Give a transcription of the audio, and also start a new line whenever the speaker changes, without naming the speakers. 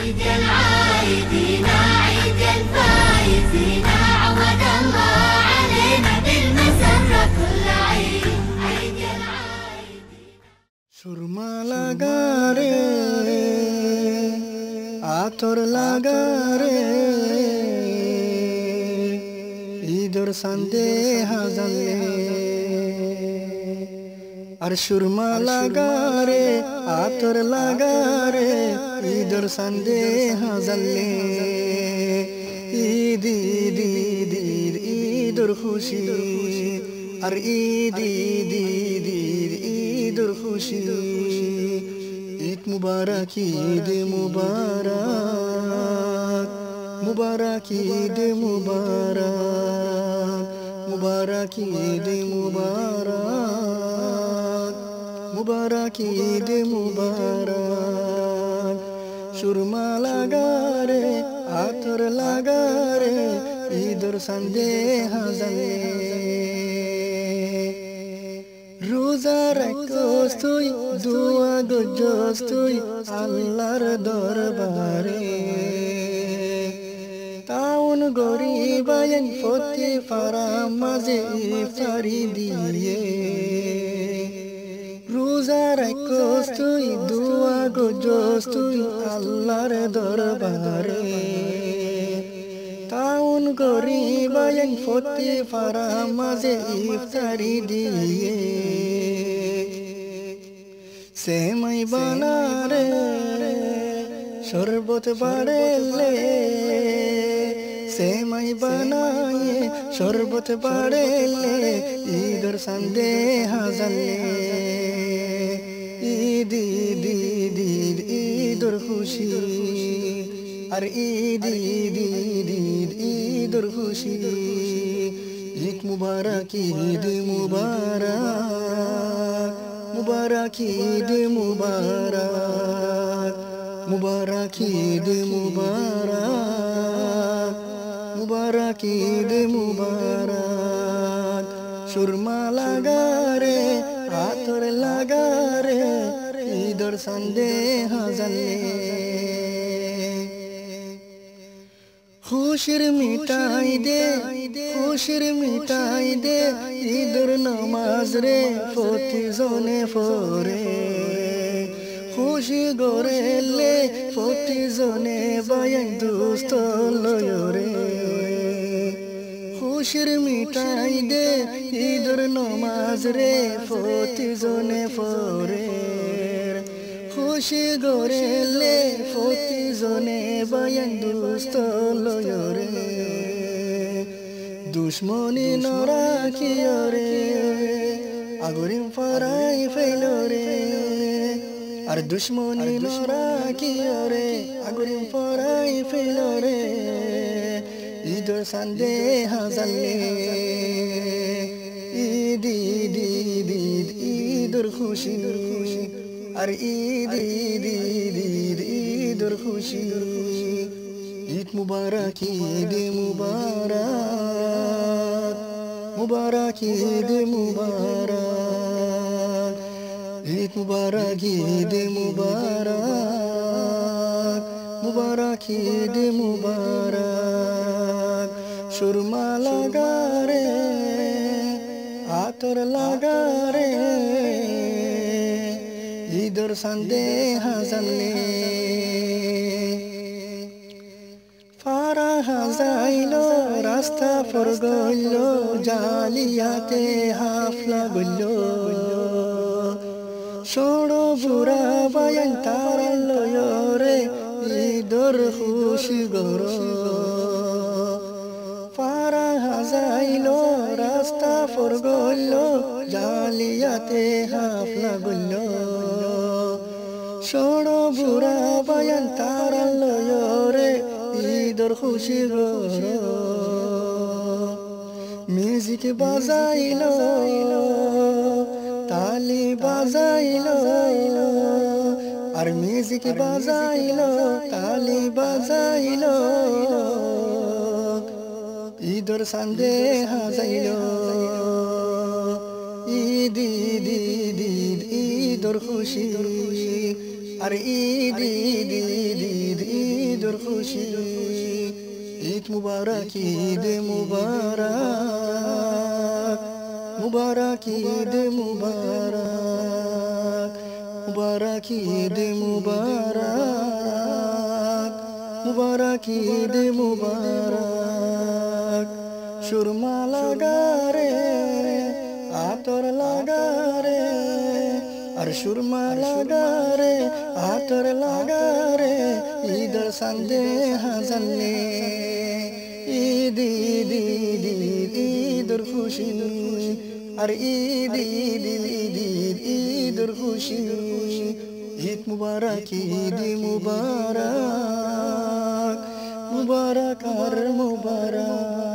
عيد العايدين عيد الفايزين عود الله علينا بالمسرة كل عيد عيد العايدين
সুরমা লাগা রে আতর লাগা রে ঈদর সন্দেহা জানলে আর সুরমা লাগা রে আতর লাগা রে ঈদর সন্দেহা জানলে ঈদ ঈদ ঈদ ঈদ ঈদর খুশি আর ঈদ ঈদ ঈদ ঈদ ঈদর খুশি ঈদ মুবারক ঈদ মুবারক মুবারক ঈদ মুবারক মুবারক ঈদ মুবারক মুবারক ঈদ মুবারক সুরমা লাগা রে আতর লাগা রে ঈদর সন্দেহা জানলে রোজা রাখোস তুই দোয়া গজোস তুই আল্লাহর দরবারে তাউন গরিবায়ন ফতে ফারাম মাঝে ইফতারি দিয়ে রোজা রাখোস তুই দোয়া গজোস তুই আল্লাহর দরবারে তাউন গরিবায়ন ফতে ফারাম মাঝে ইফতারি দিয়ে সেমাই বানারে শরবত বাড়েলে সেমাই বানায়ে শরবত বাড়েলে ঈদর সন্দেহা জানলে ঈদ ঈদ ঈদ ঈদ ঈদর খুশি আর ঈদ ঈদ ঈদ ঈদ ঈদর খুশি ঈদ মুবারক ঈদ মুবারক মুবারক ঈদ মুবারক মুবারক ঈদ মুবারক মুবারক ঈদ মুবারক সুরমা লাগা রে আতর লাগা রে ঈদর সন্দেহা জানলে খুশির মিটাই দে খুশির মিটাই দে ঈদর নামাজ রে ফতি জনে ফরে খুশি গরেলে ফতি জনে বায়ান দুস্ত লয়রে খুশির মিটাই দে ঈদর নামাজ রে ফতি জনে ফরে খুশি গরেলে ফতি জনে বায়ান দুস্ত লয়রে দুশ্মনী নরাখিয়রে আগরিম ফরাই ফেলরে আর দুশ্মনী নরাখিয়রে আগরিম ফরাই ফেলরে ঈদর সন্দেহা জানলে ঈদ ঈদ ঈদ ঈদ ঈদর খুশি আর ঈদ ঈদ ঈদ ঈদ ঈদর খুশি ঈদ মুবারক ঈদ মুবারক মুবারক ঈদ মুবারক ঈদ মুবারক ঈদ মুবারক মুবারক ঈদ মুবারক সুরমা লাগা রে আতর লাগা রে ঈদর সন্দেহা জানলে ফারাহা যাইলো রাস্তা ফর গইল জালিয়াতে হাফলা গইল ষোড়ো বুড়া বায়ান তারাল রে ঈদর খুশি গর ফারাহা যাইলো রাস্তা ফর গইল জালিয়াতে হাফলা গইল ষোড়ো বুড়া বায়ান তারাল রে ঈদর খুশি গর মিউজিক বাজাইলো তালি বাজাইলো আর মিউজিক বাজাইলো তালি বাজাইলো ঈদর সন্দেহা যাইলো ঈদ ঈদ ঈদ ঈদ ঈদর খুশি আর ঈদ ঈদ ঈদ ঈদ ঈদুল খুশি ঈদ মুবারক ঈদ মুবারক মুবারক ঈদ মুবারক মুবারক ঈদ মুবারক মুবারক ঈদ মুবারক সুরমা লাগা রে আতর লাগা রে আর সুরমা লাগা রে আতর লাগা রে ঈদের সন্দেহ জানলে ঈদ ঈদ ঈদ ঈদ ঈদুল খুশি আর ঈদ ঈদ ঈদ ঈদ ঈদুল খুশি ঈদ মুবারক ঈদ মুবারক মুবারক আর মুবারক